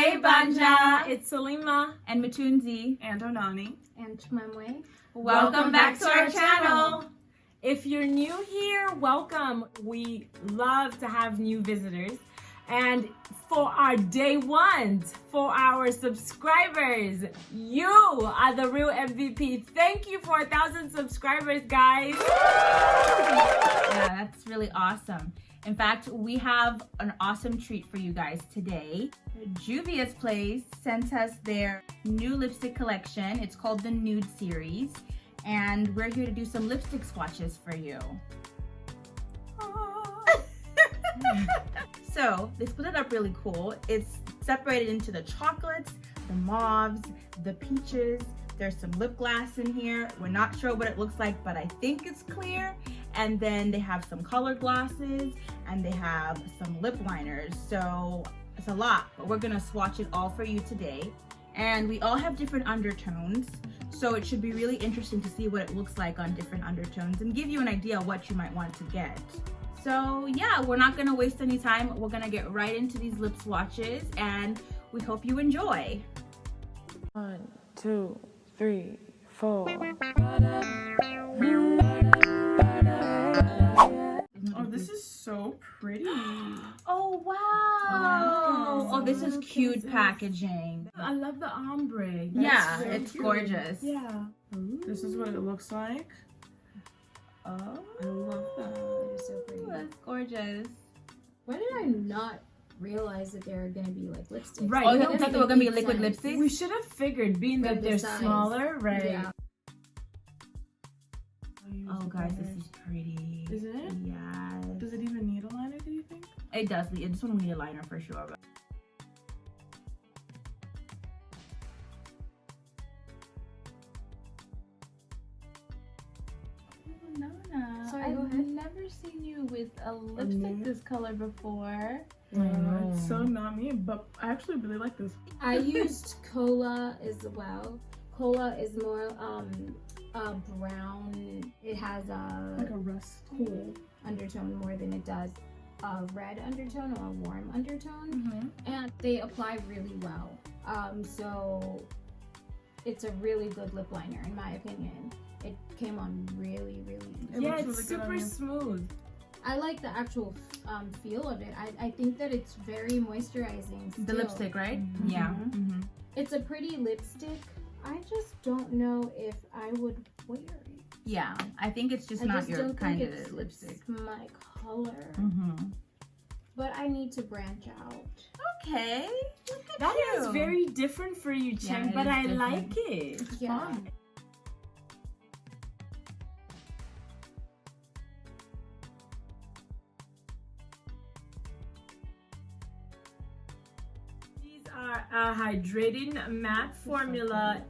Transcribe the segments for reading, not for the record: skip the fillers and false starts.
Hey Banja, it's Salima and Matunzi and Onani and Chmemwe. Welcome back to our channel. If you're new here, welcome. We love to have new visitors. And for our day ones, for our subscribers, you are the real MVP. Thank you for 1,000 subscribers, guys. Yeah, that's really awesome. In fact, we have an awesome treat for you guys today. Juvia's Place sent us their new lipstick collection. It's called the Nude series. And we're here to do some lipstick swatches for you. So they split it up really cool. It's separated into the chocolates, the mauves, the peaches. There's some lip gloss in here. We're not sure what it looks like, but I think it's clear. And then they have some colored glosses and they have some lip liners. So it's a lot, but we're gonna swatch it all for you today. And we all have different undertones. So it should be really interesting to see what it looks like on different undertones and give you an idea of what you might want to get. So yeah, we're not gonna waste any time. We're gonna get right into these lip swatches and we hope you enjoy. 1, 2, 3, 4. Oh, this is so pretty. Oh wow! Oh, this is cute packaging. I love the ombre. Yeah, so it's cute. gorgeous. Yeah. This is what it looks like. Oh, I love that. They're so pretty. that's gorgeous. Why did I not realize that there are going to be like lipsticks? Right. Oh, you you don't don't think think they were gonna be big liquid size. lipsticks? We should have figured, being that But the they're size. smaller, right? Yeah. Oh, guys, this is pretty. Is it? Yeah. Does it even need a liner, do you think? It does. It just want to need a liner for sure. But... Nona, Sorry, I've go ahead. never seen you with a lipstick nude? this color before. I know, it's so not me, but I actually really like this. I used Kola as well. Kola is more brown. It has Like a a rust. cool undertone more than it does a red undertone or a warm undertone. And they apply really well. So it's a really good lip liner in my opinion. It came on really, really easy. It Yeah, looks it's really good on super you. smooth. I like the actual feel of it. I think that it's very moisturizing still. The lipstick, right? Mhm. Yeah. Mhm. It's a pretty lipstick. I just don't know if I would wear it. Yeah. I think it's just I not just your don't kind think of lipstick. it's my color. But I need to branch out. Okay. Look at That you. is very different for you, Yeah, Cheng, it but is I different. like it. It's Yeah. fun. These are a hydrating matte formula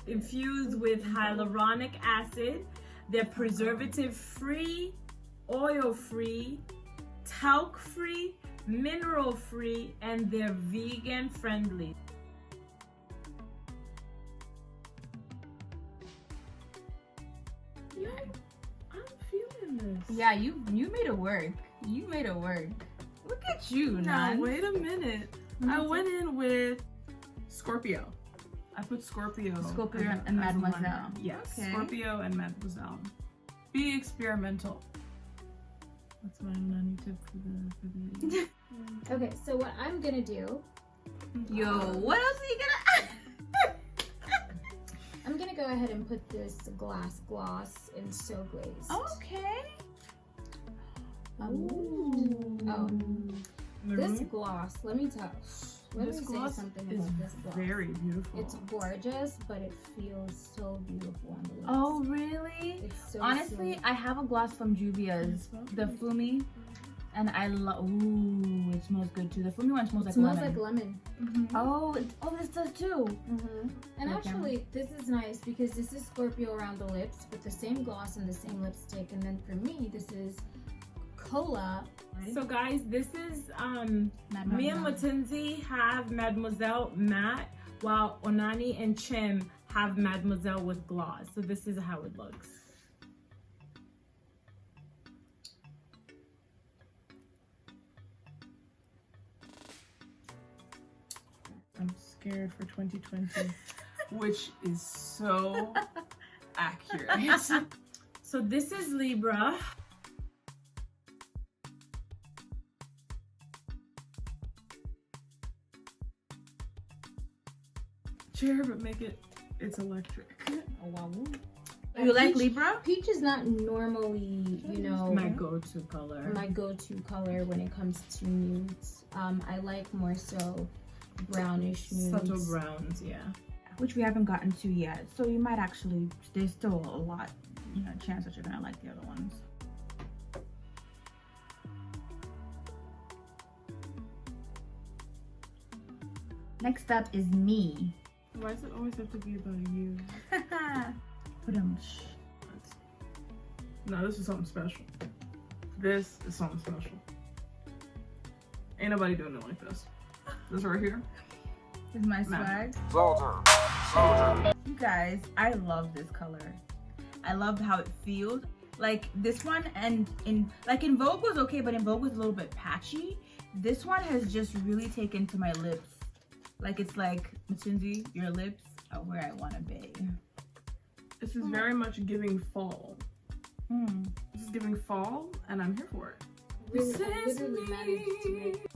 infused with hyaluronic acid. They're preservative-free, oil-free, talc-free, mineral-free, and they're vegan-friendly. Yeah, I'm feeling this. Yeah, you made it work. You made it work. Look at you, Now, Nan. wait a minute. I went in with Scorpio. I put Scorpio. Scorpio as a- and as a Mademoiselle. liner. Yes, Okay. Scorpio and Mademoiselle. Be experimental. That's my nanny tip for the Okay, so what I'm gonna do, Yo, what else are you gonna? I'm gonna go ahead and put this glass gloss in So Glazed. Okay. This gloss, let me say something is about this gloss. very beautiful. It's gorgeous, but it feels so beautiful on the lips. Oh, really? It's so Honestly, smooth. I have a gloss from Juvia's, the Fumi, and I love. Ooh, it smells good too. The Fumi one smells It like smells lemon. like lemon. Oh, this does too. And Like actually, this is nice because this is Scorpio around the lips with the same gloss and the same lipstick. And then for me, this is Kola. So guys, this is me and Matunzi have Mademoiselle matte, while Onani and Chim have Mademoiselle with gloss. So this is how it looks. scared for 2020, which is so accurate. So this is Libra. Chair, but make it's electric. Oh, wow. You like Libra? Peach is not normally, you know, My go-to color. my go-to color when it comes to nudes. I like more so brownish nudes. Subtle browns, yeah. Which we haven't gotten to yet. So you might actually, there's still a lot, you know, chance that you're gonna like the other ones. Next up is me. Why does it always have to be about you? Put them. No, this is something special. This is something special. Ain't nobody doing it like this. This right here. Is my swag. You guys, I love this color. I love how it feels. Like this one, and in Vogue was okay, but in Vogue was a little bit patchy. This one has just really taken to my lips. Like it's like, Mackenzie, your lips are where I want to be. This is very much giving fall. This is giving fall, and I'm here for it. Really, I literally managed to make.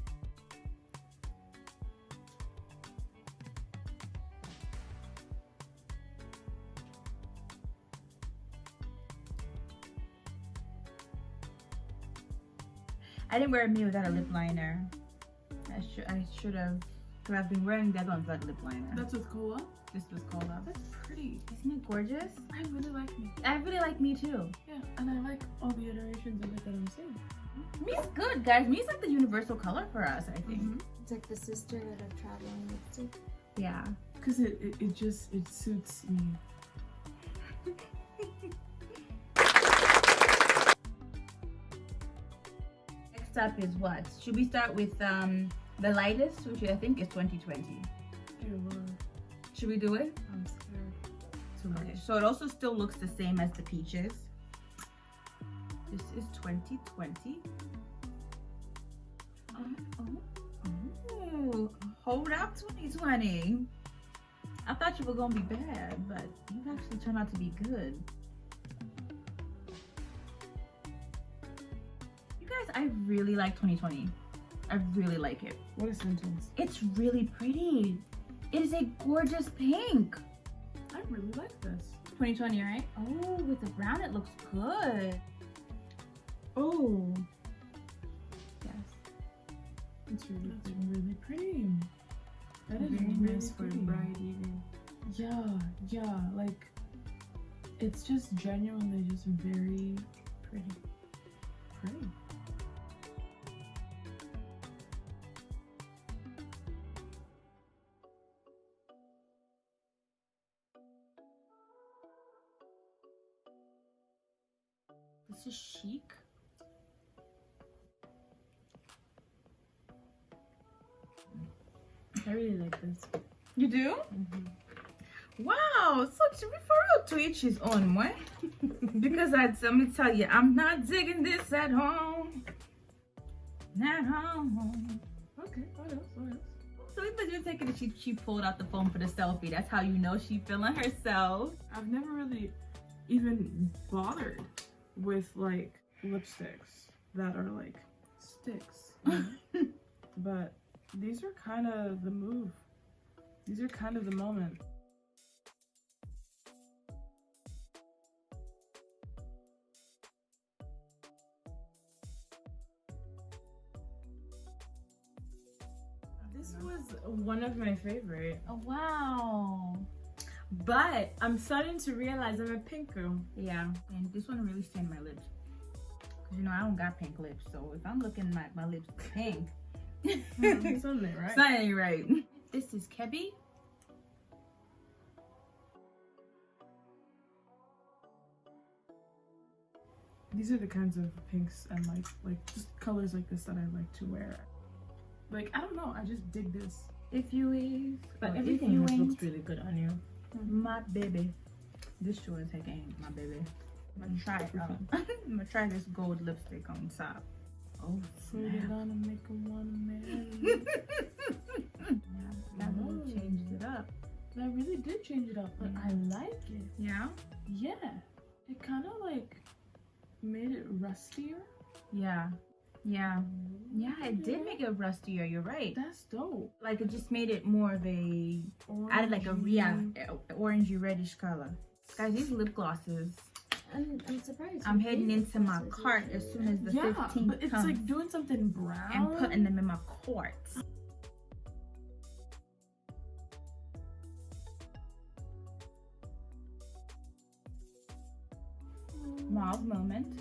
I didn't wear me without a lip liner. I should have. Because I've been wearing the other ones without lip liner. That's with Kola. This was Kola. That's pretty. Isn't it gorgeous? I really like me. I really like me too. Yeah, and I like all the iterations of it that I'm seeing. Me's good, guys. Me's like the universal color for us, I think. It's like the sisterhood of traveling lipstick. Yeah. Because it just suits me. Next up is what? Should we start with the lightest, which I think is 2020? Dear Lord, Should we do it? I'm scared. Too Okay, much. so it also still looks the same as the peaches. This is 2020. Oh, hold up 2020. I thought you were gonna be bad, but you actually turned out to be good. You guys, I really like 2020. I really like it. What a sentence. It's really pretty. It is a gorgeous pink. I really like this. 2020, right? Oh, with the brown, it looks good. Oh. Yes. It's really pretty. That is Very really nice for the pretty. bride, even. Yeah, like it's just genuinely just very pretty. This is chic. I really like this. You do? Wow, so to be for real, to each his own, what? Because let me tell you, I'm not digging this at home. At home. Okay, what else? So because you're taking it, she pulled out the phone for the selfie. That's how you know she feeling herself. I've never really even bothered with like lipsticks that are like sticks. But these are kind of the move. These are kind of the moment. This was one of my favorite. Oh, wow. But I'm starting to realize I'm a pink girl. Yeah, and this one really stained my lips. Cause you know I don't got pink lips, so if I'm looking like my lips pink, Something, right? something ain't right. This is Kebi. These are the kinds of pinks and like just colors like this that I like to wear. Like I don't know, I just dig this. If you is, But or everything if you else ain't, looks really good on you. my baby. This sure is again, my baby. I'm gonna try this gold lipstick on top. Oh, So you're snap. gonna make 'em wanna marry. That will change really did change it up, but I like it. Yeah? Yeah. It kind of like made it rustier. Yeah. Yeah. Yeah, it did make it rustier. You're right. That's dope. Like it just made it more of a added like a orangey reddish color. Guys, these lip glosses. I'm surprised. I'm heading into my cart as soon as the 15th but it's comes like doing something brown. and putting them in my cart. Mauve moment.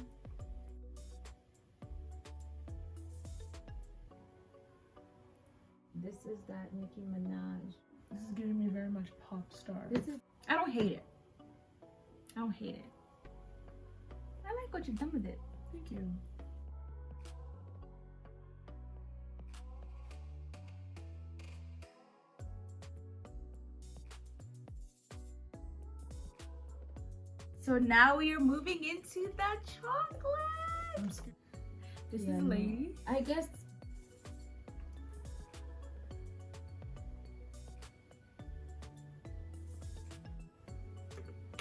This is that Nicki Minaj. This is giving me very much pop star. This is I don't hate it. I don't hate it. I like what you've done with it. Thank you. So now we are moving into the chocolate. I'm scared. This Yeah, is a no. lady. I guess.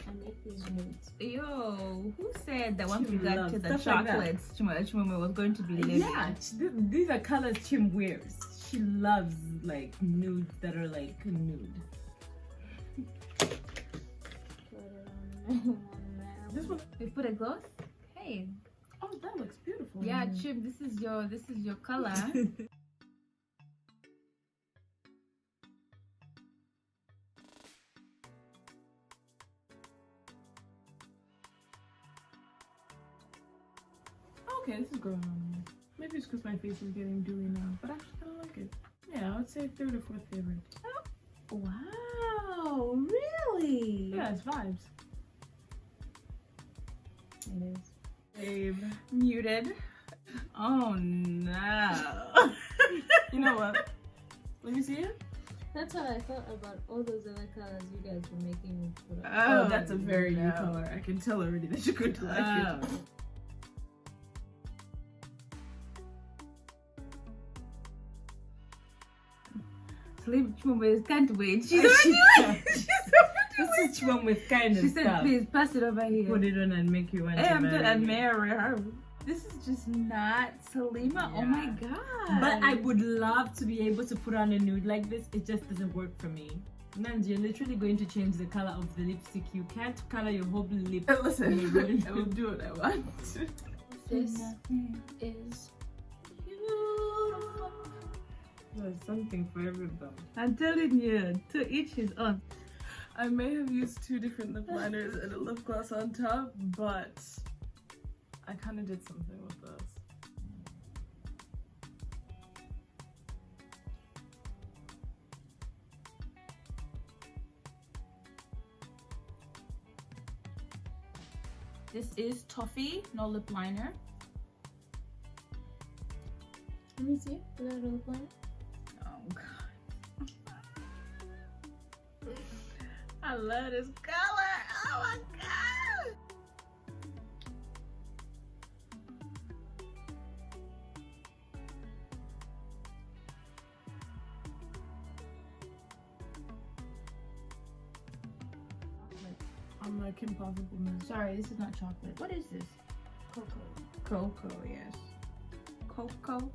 I make these nudes. Yo, who said that once we Chim got loves to the stuff like that. chocolates, Chimama was going to be living? Yeah, these are colors Chim wears. She loves like nudes that are like nude. Put it on there. This one. We put a gloss. Hey, Oh, that looks beautiful. yeah, Chim, this is your color. Okay, this is growing on me. Maybe it's because my face is getting dewy now, but I actually kind of like it. Yeah, I would say third or fourth favorite. Wow, really? Yeah, it's vibes. It is. Babe. Muted. Oh no. You know what? Let me see it. That's how I felt about all those other colors you guys were making me put on. Oh, that's a very new no. color. I can tell already that you're going to like Oh. it. Sleep Chimama is can't wait. She's She already This is one with kind of She said, stuff. please pass it over here. Put it on and make you want Hey, to I'm marry gonna me. marry her. This is just not Salima. Oh my god. But I would love to be able to put on a nude like this. It just doesn't work for me. Nand, you're literally going to change the color of the lipstick. You can't color your whole lip. Listen, I will do what I want. This is beautiful. There's something for everybody. I'm telling you, to each his own. I may have used two different lip liners and a lip gloss on top, but I kind of did something with this. This is Toffee, no lip liner. Let me see. Is that a lip liner? Oh god. I love this color. Oh my god. I'm like impossible now. Sorry, this is not chocolate. What is this? Cocoa. Cocoa, yes. Cocoa.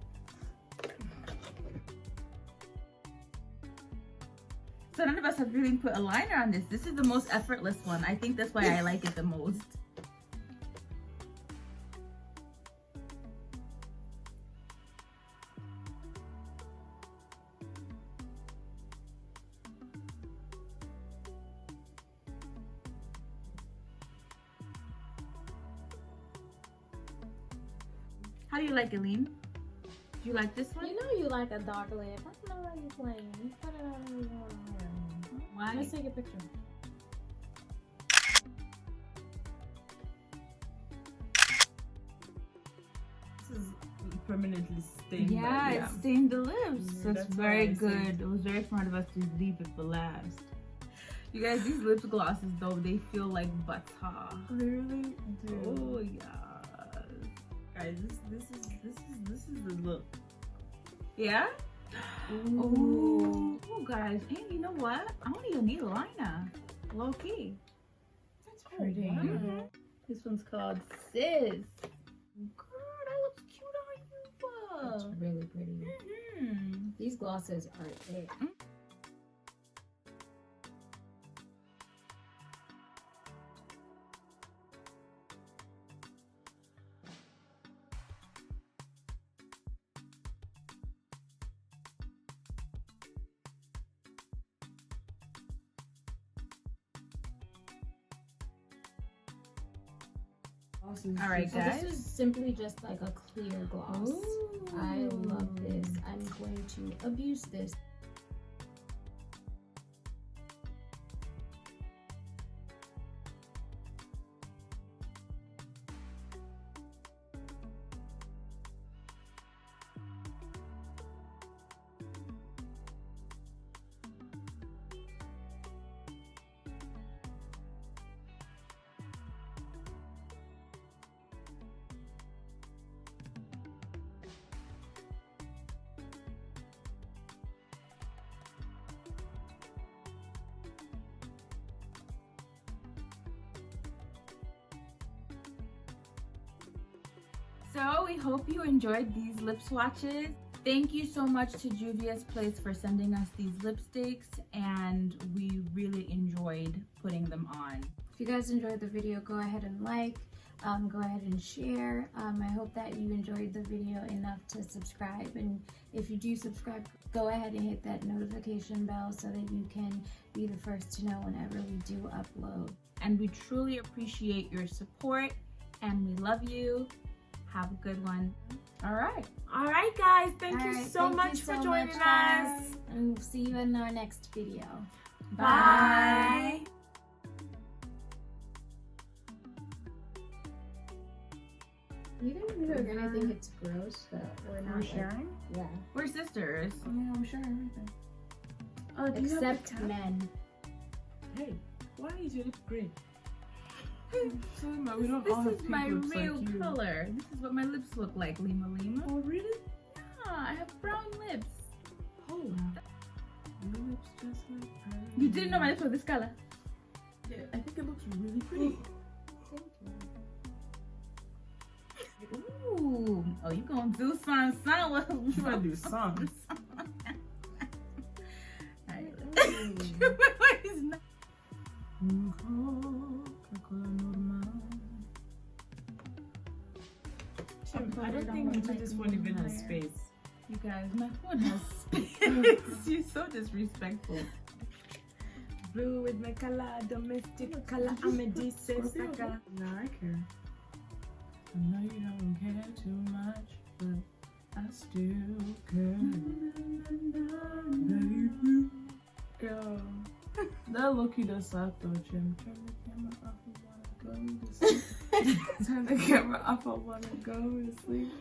So none of us have really put a liner on this. This is the most effortless one. I think that's why I like it the most. How do you like it, Lean? Do you like this one? You know you like a dark lip. I don't know why you're playing. You put it on where you want to wear it. Why? Let's take a picture. This is permanently stained. Yeah, it stained the lips. Yeah, So it's that's very why I good. said- It was very smart of us to leave it for last. You guys, these lip glosses though, they feel like butter. They really do. Oh yeah. Guys, this is the look. Yeah? Ooh, guys, and you know what? I don't even need a liner. Low key. That's pretty. Mhm. This one's called Sis. Girl, that looks cute on you. It's really pretty. Mhm. These glosses are it. All right, So guys. this is simply just like a clear gloss. I love this. I'm going to abuse this. So we hope you enjoyed these lip swatches. Thank you so much to Juvia's Place for sending us these lipsticks, and we really enjoyed putting them on. If you guys enjoyed the video, go ahead and like, go ahead and share. I hope that you enjoyed the video enough to subscribe, and if you do subscribe, go ahead and hit that notification bell so that you can be the first to know whenever we do upload. And we truly appreciate your support, and we love you. Have a good one. All right. All right, guys. Thank you Alright, so thank you much so for joining much, us. guys. And we'll see you in our next video. Bye. Even if we're gonna think it's gross, but we're not. We're sharing? Yeah. We're sisters. Yeah, we share everything. Do you have the Except cap? men. Hey, why is your lip green? We don't This all have is pink my lips real like you. color. This is what my lips look like, Lima Lima. Oh, really? Yeah, I have brown lips. Oh, your lips just like hers. You didn't know my lips were this color? Yeah, I think it looks really pretty. Ooh. Oh, you gonna do some? You gotta do some. I don't think this one even has space. You guys, my phone has space. You're so disrespectful. Blue with my color, domestic color, I'm a decent color. No, I care. I know you don't care too much, but I still care. Baby. Yo, that Loki does that though, Jim. Turn the camera off, I wanna go to sleep. Turn the camera off, I wanna go to sleep.